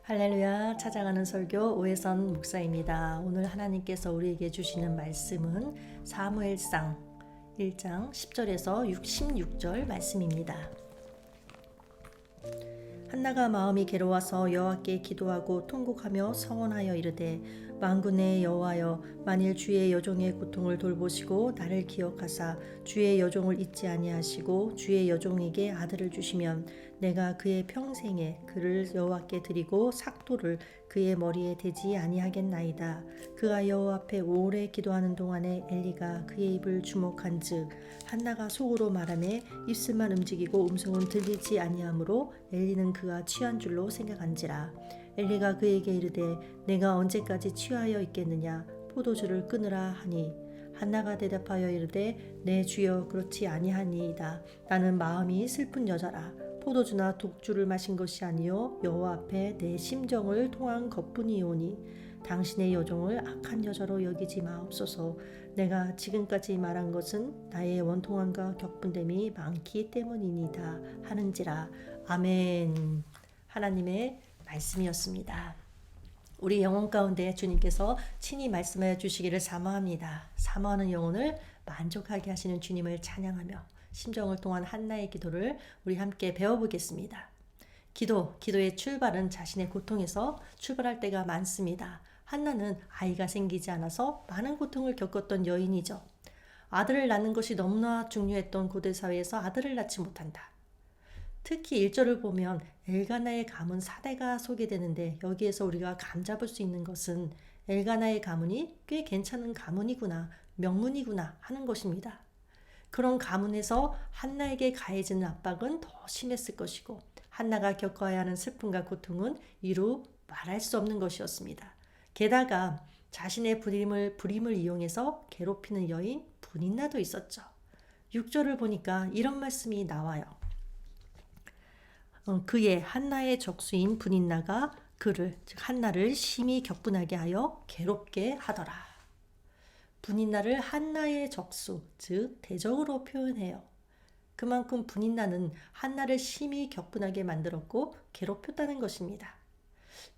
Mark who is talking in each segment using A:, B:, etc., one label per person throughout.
A: 할렐루야, 찾아가는 설교 오해선 목사입니다. 오늘 하나님께서 우리에게 주시는 말씀은 사무엘상 1장 10절에서 16절 말씀입니다. 한나가 마음이 괴로워서 여호와께 기도하고 통곡하며 서원하여 이르되 만군의 여호와여, 만일 주의 여종의 고통을 돌보시고 나를 기억하사 주의 여종을 잊지 아니하시고 주의 여종에게 아들을 주시면 내가 그의 평생에 그를 여호와께 드리고 삭도를 그의 머리에 대지 아니하겠나이다. 그가 여호와 앞에 오래 기도하는 동안에 엘리가 그의 입을 주목한즉 한나가 속으로 말하매 입술만 움직이고 음성은 들리지 아니하므로 엘리는 그가 취한 줄로 생각한지라. 엘리가 그에게 이르되 내가 언제까지 취하여 있겠느냐, 포도주를 끊으라 하니 한나가 대답하여 이르되 내 주여 그렇지 아니하니이다. 나는 마음이 슬픈 여자라. 포도주나 독주를 마신 것이 아니요 여호와 앞에 내 심정을 토한 것뿐이오니 당신의 여종을 악한 여자로 여기지 마옵소서. 내가 지금까지 말한 것은 나의 원통함과 격분됨이 많기 때문이니다 하는지라. 아멘. 하나님의 말씀이었습니다. 우리 영혼 가운데 주님께서 친히 말씀하여 주시기를 사모합니다. 사모하는 영혼을 만족하게 하시는 주님을 찬양하며 심정을 통한 한나의 기도를 우리 함께 배워보겠습니다. 기도의 출발은 자신의 고통에서 출발할 때가 많습니다. 한나는 아이가 생기지 않아서 많은 고통을 겪었던 여인이죠. 아들을 낳는 것이 너무나 중요했던 고대 사회에서 아들을 낳지 못한다. 특히 1절을 보면 엘가나의 가문 4대가 소개되는데 여기에서 우리가 감잡을 수 있는 것은 엘가나의 가문이 꽤 괜찮은 가문이구나, 명문이구나 하는 것입니다. 그런 가문에서 한나에게 가해지는 압박은 더 심했을 것이고 한나가 겪어야 하는 슬픔과 고통은 이루 말할 수 없는 것이었습니다. 게다가 자신의 불임을 이용해서 괴롭히는 여인 분인나도 있었죠. 6절을 보니까 이런 말씀이 나와요. 그의 한나의 적수인 분인나가 그를, 즉 한나를 심히 격분하게 하여 괴롭게 하더라. 분인나를 한나의 적수, 즉 대적으로 표현해요. 그만큼 분인나는 한나를 심히 격분하게 만들었고 괴롭혔다는 것입니다.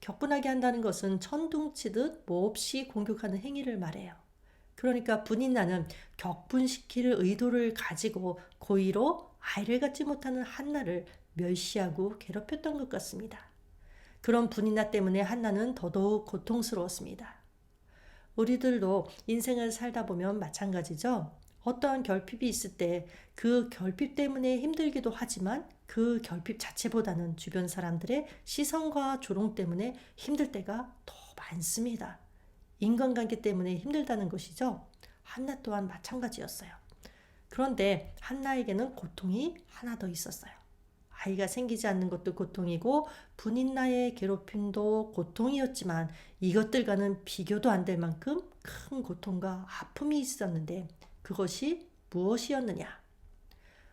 A: 격분하게 한다는 것은 천둥치듯 몹시 공격하는 행위를 말해요. 그러니까 분인나는 격분시킬 의도를 가지고 고의로 아이를 갖지 못하는 한나를 멸시하고 괴롭혔던 것 같습니다. 그런 분인나 때문에 한나는 더더욱 고통스러웠습니다. 우리들도 인생을 살다 보면 마찬가지죠. 어떠한 결핍이 있을 때 그 결핍 때문에 힘들기도 하지만 그 결핍 자체보다는 주변 사람들의 시선과 조롱 때문에 힘들 때가 더 많습니다. 인간관계 때문에 힘들다는 것이죠. 한나 또한 마찬가지였어요. 그런데 한나에게는 고통이 하나 더 있었어요. 아이가 생기지 않는 것도 고통이고 분인나의 괴롭힘도 고통이었지만 이것들과는 비교도 안 될 만큼 큰 고통과 아픔이 있었는데 그것이 무엇이었느냐?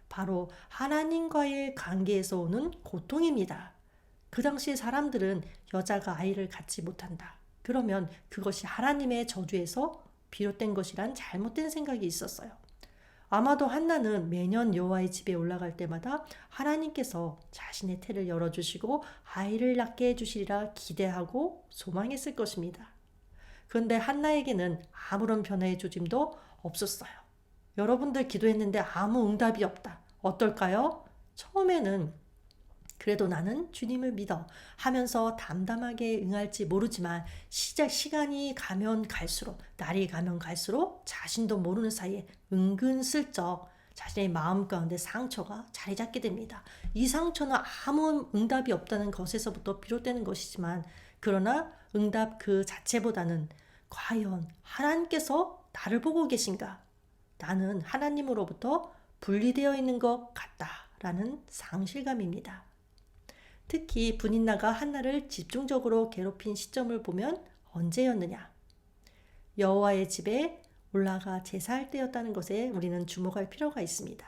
A: 바로 하나님과의 관계에서 오는 고통입니다. 그 당시에 사람들은 여자가 아이를 갖지 못한다. 그러면 그것이 하나님의 저주에서 비롯된 것이란 잘못된 생각이 있었어요. 아마도 한나는 매년 여호와의 집에 올라갈 때마다 하나님께서 자신의 태를 열어주시고 아이를 낳게 해주시리라 기대하고 소망했을 것입니다. 그런데 한나에게는 아무런 변화의 조짐도 없었어요. 여러분들 기도했는데 아무 응답이 없다. 어떨까요? 처음에는 그래도 나는 주님을 믿어 하면서 담담하게 응할지 모르지만 시간이 가면 갈수록, 날이 가면 갈수록 자신도 모르는 사이에 은근슬쩍 자신의 마음 가운데 상처가 자리 잡게 됩니다. 이 상처는 아무 응답이 없다는 것에서부터 비롯되는 것이지만 그러나 응답 그 자체보다는 과연 하나님께서 나를 보고 계신가? 나는 하나님으로부터 분리되어 있는 것 같다라는 상실감입니다. 특히 분인나가 한나를 집중적으로 괴롭힌 시점을 보면 언제였느냐? 여호와의 집에 올라가 제사할 때였다는 것에 우리는 주목할 필요가 있습니다.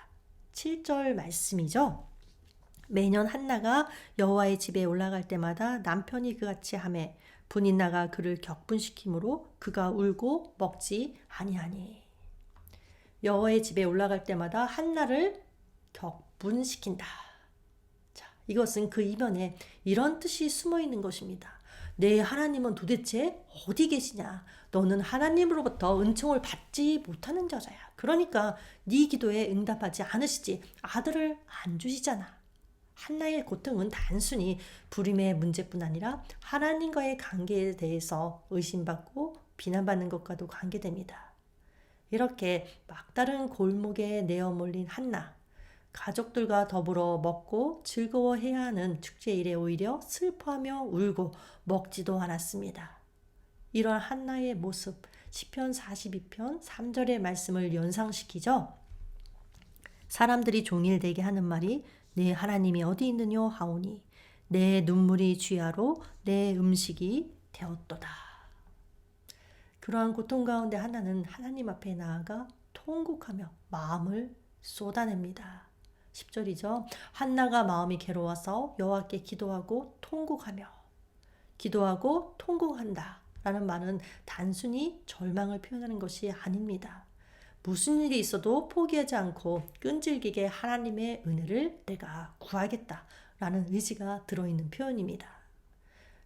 A: 7절 말씀이죠. 매년 한나가 여호와의 집에 올라갈 때마다 남편이 그같이 하매 분인나가 그를 격분시키므로 그가 울고 먹지 아니하니. 여호와의 집에 올라갈 때마다 한나를 격분시킨다. 자, 이것은 그 이면에 이런 뜻이 숨어 있는 것입니다. 내 하나님은 도대체 어디 계시냐? 너는 하나님으로부터 은총을 받지 못하는 자야. 그러니까 네 기도에 응답하지 않으시지. 아들을 안 주시잖아. 한나의 고통은 단순히 불임의 문제뿐 아니라 하나님과의 관계에 대해서 의심받고 비난받는 것과도 관계됩니다. 이렇게 막다른 골목에 내어 몰린 한나, 가족들과 더불어 먹고 즐거워해야 하는 축제일에 오히려 슬퍼하며 울고 먹지도 않았습니다. 이런 한나의 모습, 시편 42편 3절의 말씀을 연상시키죠. 사람들이 종일되게 하는 말이 내 하나님이 어디 있느뇨 하오니 내 눈물이 쥐하로 내 음식이 되었도다. 그러한 고통 가운데 한나는 하나님 앞에 나아가 통곡하며 마음을 쏟아냅니다. 10절이죠. 한나가 마음이 괴로워서 여호와께 기도하고 통곡하며 기도하고 통곡한다 라는 말은 단순히 절망을 표현하는 것이 아닙니다. 무슨 일이 있어도 포기하지 않고 끈질기게 하나님의 은혜를 내가 구하겠다 라는 의지가 들어있는 표현입니다.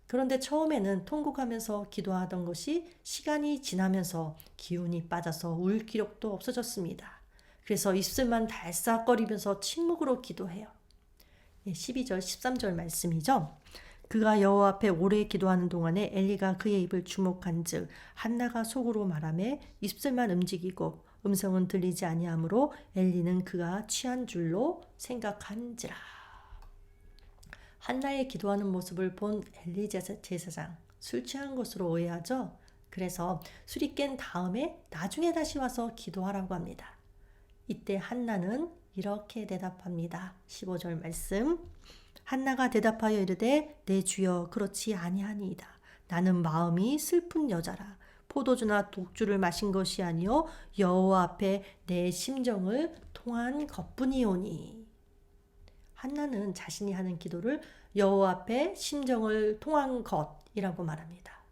A: 그런데 처음에는 통곡하면서 기도하던 것이 시간이 지나면서 기운이 빠져서 울 기력도 없어졌습니다. 그래서 입술만 달싹거리면서 침묵으로 기도해요. 12절 13절 말씀이죠. 그가 여호와 앞에 오래 기도하는 동안에 엘리가 그의 입을 주목한즉 한나가 속으로 말하매 입술만 움직이고 음성은 들리지 아니하므로 엘리는 그가 취한 줄로 생각한지라. 한나의 기도하는 모습을 본 엘리 제사장 술 취한 것으로 오해하죠. 그래서 술이 깬 다음에 나중에 다시 와서 기도하라고 합니다. 이때 한나는 이렇게 대답합니다. 15절 말씀. 한나가 대답하여 이르되 내 주여 그렇지 아니하니이다. 나는 마음이 슬픈 여자라. 포도주나 독주를 마신 것이 아니요 여호와 앞에 내 심정을 통한 것뿐이오니. 한나는 자신이 하는 기도를 여호와 앞에 심정을 통한 것이라고 말합니다.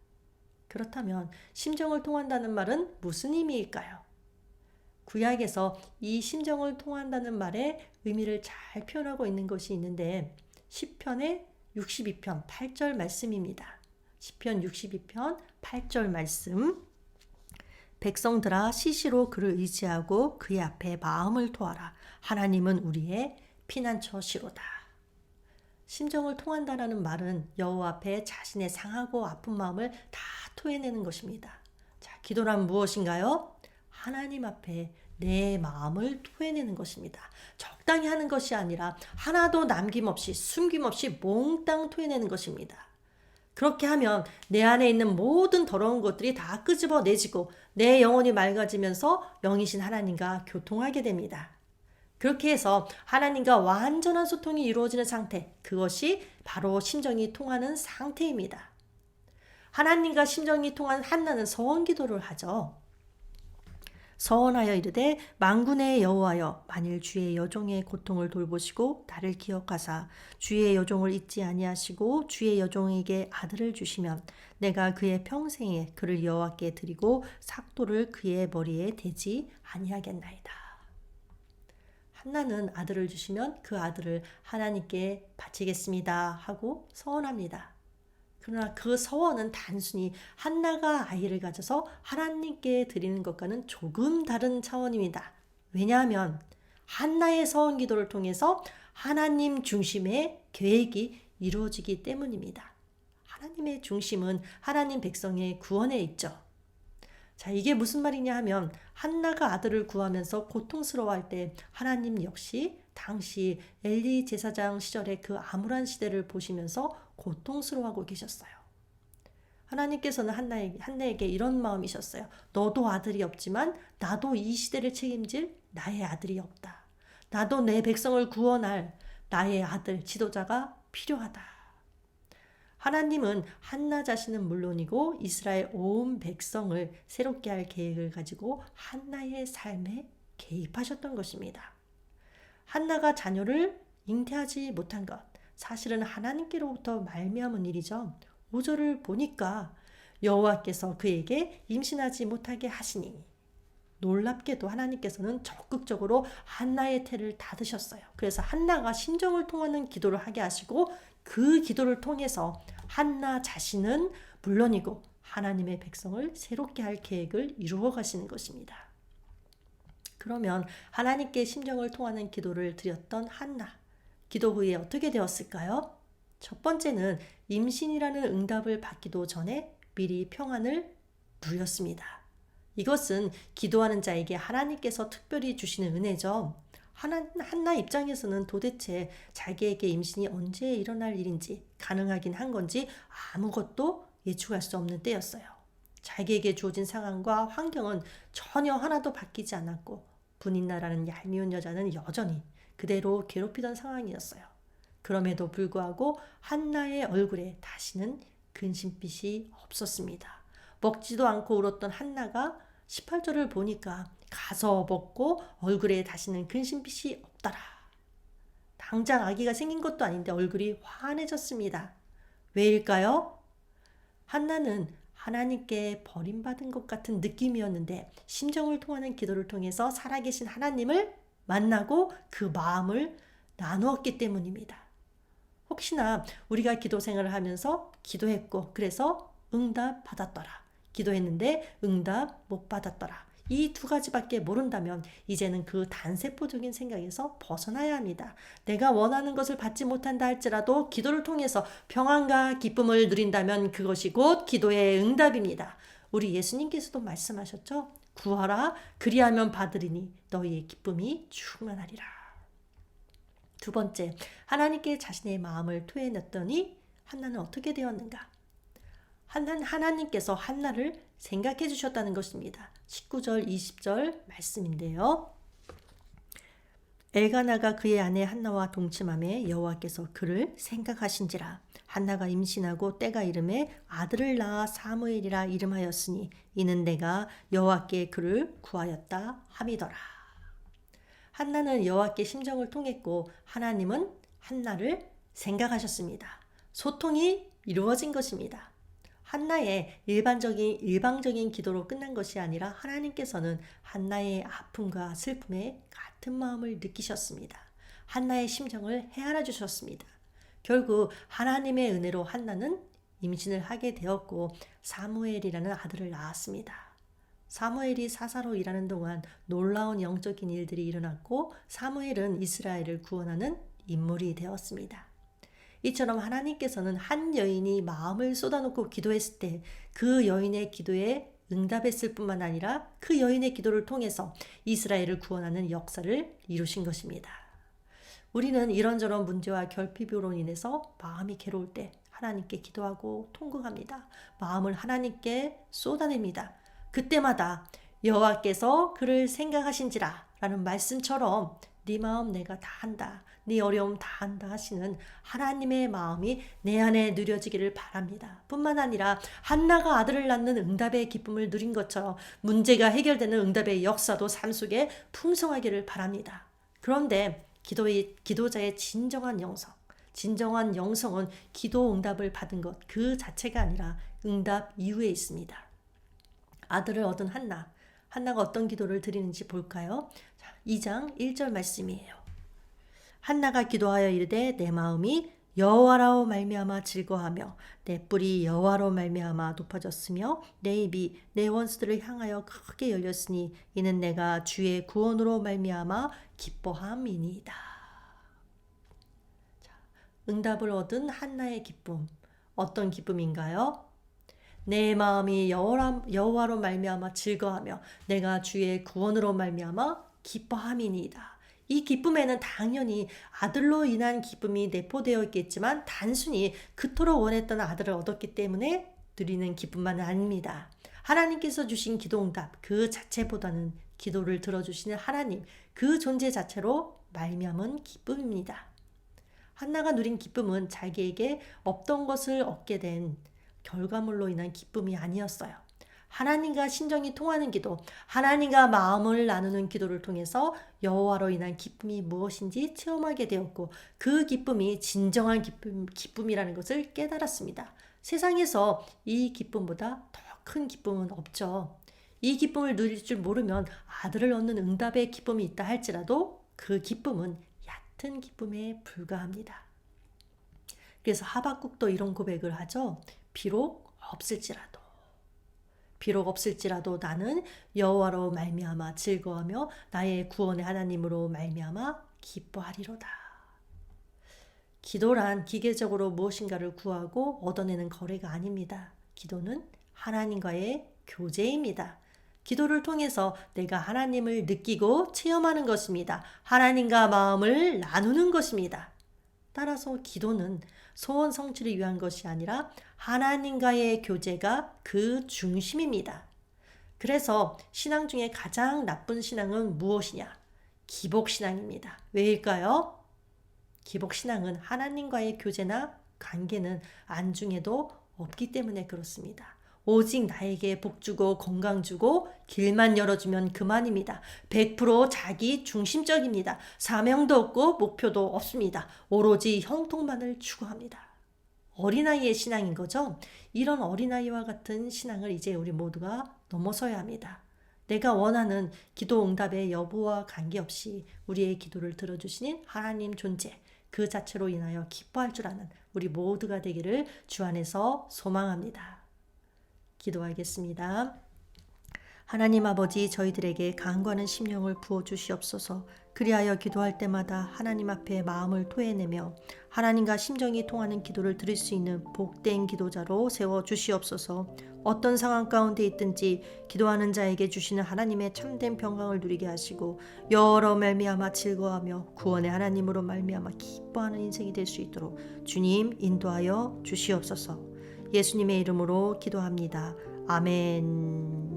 A: 그렇다면 심정을 통한다는 말은 무슨 의미일까요? 구약에서 이 심정을 통한다는 말의 의미를 잘 표현하고 있는 것이 있는데 시편의 62편 8절 말씀입니다. 시편 62편 8절 말씀. 백성들아 시시로 그를 의지하고 그의 앞에 마음을 토하라. 하나님은 우리의 피난처시로다. 심정을 통한다라는 말은 여호와 앞에 자신의 상하고 아픈 마음을 다 토해내는 것입니다. 자, 기도란 무엇인가요? 하나님 앞에 내 마음을 토해내는 것입니다. 적당히 하는 것이 아니라 하나도 남김없이 숨김없이 몽땅 토해내는 것입니다. 그렇게 하면 내 안에 있는 모든 더러운 것들이 다 끄집어내지고 내 영혼이 맑아지면서 영이신 하나님과 교통하게 됩니다. 그렇게 해서 하나님과 완전한 소통이 이루어지는 상태, 그것이 바로 심정이 통하는 상태입니다. 하나님과 심정이 통한 한나는 서원 기도를 하죠. 서원하여 이르되 만군의 여호와여 만일 주의 여종의 고통을 돌보시고 나를 기억하사 주의 여종을 잊지 아니하시고 주의 여종에게 아들을 주시면 내가 그의 평생에 그를 여호와께 드리고 삭도를 그의 머리에 대지 아니하겠나이다. 한나는 아들을 주시면 그 아들을 하나님께 바치겠습니다 하고 서원합니다. 그러나 그 서원은 단순히 한나가 아이를 가져서 하나님께 드리는 것과는 조금 다른 차원입니다. 왜냐하면 한나의 서원 기도를 통해서 하나님 중심의 계획이 이루어지기 때문입니다. 하나님의 중심은 하나님 백성의 구원에 있죠. 자, 이게 무슨 말이냐 하면 한나가 아들을 구하면서 고통스러워할 때 하나님 역시 당시 엘리 제사장 시절의 그 암울한 시대를 보시면서 고통스러워하고 계셨어요. 하나님께서는 한나에게 이런 마음이셨어요. 너도 아들이 없지만 나도 이 시대를 책임질 나의 아들이 없다. 나도 내 백성을 구원할 나의 아들, 지도자가 필요하다. 하나님은 한나 자신은 물론이고 이스라엘 온 백성을 새롭게 할 계획을 가지고 한나의 삶에 개입하셨던 것입니다. 한나가 자녀를 잉태하지 못한 것, 사실은 하나님께로부터 말미암은 일이죠. 5절을 보니까 여호와께서 그에게 임신하지 못하게 하시니 놀랍게도 하나님께서는 적극적으로 한나의 태를 닫으셨어요. 그래서 한나가 심정을 통하는 기도를 하게 하시고 그 기도를 통해서 한나 자신은 물론이고 하나님의 백성을 새롭게 할 계획을 이루어 가시는 것입니다. 그러면 하나님께 심정을 통하는 기도를 드렸던 한나, 기도 후에 어떻게 되었을까요? 첫 번째는 임신이라는 응답을 받기도 전에 미리 평안을 누렸습니다. 이것은 기도하는 자에게 하나님께서 특별히 주시는 은혜죠. 한나 입장에서는 도대체 자기에게 임신이 언제 일어날 일인지, 가능하긴 한 건지 아무것도 예측할 수 없는 때였어요. 자기에게 주어진 상황과 환경은 전혀 하나도 바뀌지 않았고 분인나라는 얄미운 여자는 여전히 그대로 괴롭히던 상황이었어요. 그럼에도 불구하고 한나의 얼굴에 다시는 근심빛이 없었습니다. 먹지도 않고 울었던 한나가 18절을 보니까 가서 먹고 얼굴에 다시는 근심빛이 없더라. 당장 아기가 생긴 것도 아닌데 얼굴이 환해졌습니다. 왜일까요? 한나는 하나님께 버림받은 것 같은 느낌이었는데 심정을 통하는 기도를 통해서 살아계신 하나님을 만나고 그 마음을 나누었기 때문입니다. 혹시나 우리가 기도 생활을 하면서 기도했고 그래서 응답 받았더라. 기도했는데 응답 못 받았더라. 이 두 가지밖에 모른다면 이제는 그 단세포적인 생각에서 벗어나야 합니다. 내가 원하는 것을 받지 못한다 할지라도 기도를 통해서 평안과 기쁨을 누린다면 그것이 곧 기도의 응답입니다. 우리 예수님께서도 말씀하셨죠? 구하라 그리하면 받으리니 너희의 기쁨이 충만하리라. 두 번째, 하나님께 자신의 마음을 토해냈더니 한나는 어떻게 되었는가? 하나님께서 한나를 생각해 주셨다는 것입니다. 19절 20절 말씀인데요. 엘가나가 그의 아내 한나와 동침하매 여호와께서 그를 생각하신지라. 한나가 임신하고 때가 이름에 아들을 낳아 사무엘이라 이름하였으니 이는 내가 여호와께 그를 구하였다 함이더라. 한나는 여호와께 심정을 통했고 하나님은 한나를 생각하셨습니다. 소통이 이루어진 것입니다. 한나의 일방적인 기도로 끝난 것이 아니라 하나님께서는 한나의 아픔과 슬픔에 같은 마음을 느끼셨습니다. 한나의 심정을 헤아려 주셨습니다. 결국 하나님의 은혜로 한나는 임신을 하게 되었고 사무엘이라는 아들을 낳았습니다. 사무엘이 사사로 일하는 동안 놀라운 영적인 일들이 일어났고 사무엘은 이스라엘을 구원하는 인물이 되었습니다. 이처럼 하나님께서는 한 여인이 마음을 쏟아놓고 기도했을 때 그 여인의 기도에 응답했을 뿐만 아니라 그 여인의 기도를 통해서 이스라엘을 구원하는 역사를 이루신 것입니다. 우리는 이런저런 문제와 결핍으로 인해서 마음이 괴로울 때 하나님께 기도하고 통곡합니다. 마음을 하나님께 쏟아냅니다. 그때마다 여호와께서 그를 생각하신지라 라는 말씀처럼 네 마음 내가 다 한다. 네 어려움 다 한다 하시는 하나님의 마음이 내 안에 누려지기를 바랍니다. 뿐만 아니라 한나가 아들을 낳는 응답의 기쁨을 누린 것처럼 문제가 해결되는 응답의 역사도 삶 속에 풍성하기를 바랍니다. 그런데 기도자의 진정한 영성은 기도 응답을 받은 것 그 자체가 아니라 응답 이후에 있습니다. 아들을 얻은 한나가 어떤 기도를 드리는지 볼까요? 2장 1절 말씀이에요. 한나가 기도하여 이르되 내 마음이 여호와로 말미암아 즐거하며 내 뿔이 여호와로 말미암아 높아졌으며 내 입이 내 원수들을 향하여 크게 열렸으니 이는 내가 주의 구원으로 말미암아 기뻐함이니이다. 응답을 얻은 한나의 기쁨, 어떤 기쁨인가요? 내 마음이 여호와로 말미암아 즐거하며 내가 주의 구원으로 말미암아 기뻐함이니이다. 이 기쁨에는 당연히 아들로 인한 기쁨이 내포되어 있겠지만 단순히 그토록 원했던 아들을 얻었기 때문에 누리는 기쁨만은 아닙니다. 하나님께서 주신 기도응답 그 자체보다는 기도를 들어주시는 하나님 그 존재 자체로 말미암은 기쁨입니다. 한나가 누린 기쁨은 자기에게 없던 것을 얻게 된 결과물로 인한 기쁨이 아니었어요. 하나님과 심정이 통하는 기도, 하나님과 마음을 나누는 기도를 통해서 여호와로 인한 기쁨이 무엇인지 체험하게 되었고 그 기쁨이 진정한 기쁨이라는 것을 깨달았습니다. 세상에서 이 기쁨보다 더 큰 기쁨은 없죠. 이 기쁨을 누릴 줄 모르면 아들을 얻는 응답의 기쁨이 있다 할지라도 그 기쁨은 얕은 기쁨에 불과합니다. 그래서 하박국도 이런 고백을 하죠. 비록 없을지라도 나는 여호와로 말미암아 즐거워하며 나의 구원의 하나님으로 말미암아 기뻐하리로다. 기도란 기계적으로 무엇인가를 구하고 얻어내는 거래가 아닙니다. 기도는 하나님과의 교제입니다. 기도를 통해서 내가 하나님을 느끼고 체험하는 것입니다. 하나님과 마음을 나누는 것입니다. 따라서 기도는 소원 성취를 위한 것이 아니라 하나님과의 교제가 그 중심입니다. 그래서 신앙 중에 가장 나쁜 신앙은 무엇이냐? 기복신앙입니다. 왜일까요? 기복신앙은 하나님과의 교제나 관계는 안중에도 없기 때문에 그렇습니다. 오직 나에게 복 주고 건강 주고 길만 열어주면 그만입니다. 100% 자기 중심적입니다. 사명도 없고 목표도 없습니다. 오로지 형통만을 추구합니다. 어린아이의 신앙인 거죠. 이런 어린아이와 같은 신앙을 이제 우리 모두가 넘어서야 합니다. 내가 원하는 기도 응답의 여부와 관계없이 우리의 기도를 들어주시는 하나님 존재, 그 자체로 인하여 기뻐할 줄 아는 우리 모두가 되기를 주 안에서 소망합니다. 기도하겠습니다. 하나님 아버지, 저희들에게 간구하는 심령을 부어주시옵소서. 그리하여 기도할 때마다 하나님 앞에 마음을 토해내며 하나님과 심정이 통하는 기도를 드릴 수 있는 복된 기도자로 세워주시옵소서. 어떤 상황 가운데 있든지 기도하는 자에게 주시는 하나님의 참된 평강을 누리게 하시고 여러 말미암아 즐거워하며 구원의 하나님으로 말미암아 기뻐하는 인생이 될 수 있도록 주님 인도하여 주시옵소서. 예수님의 이름으로 기도합니다. 아멘.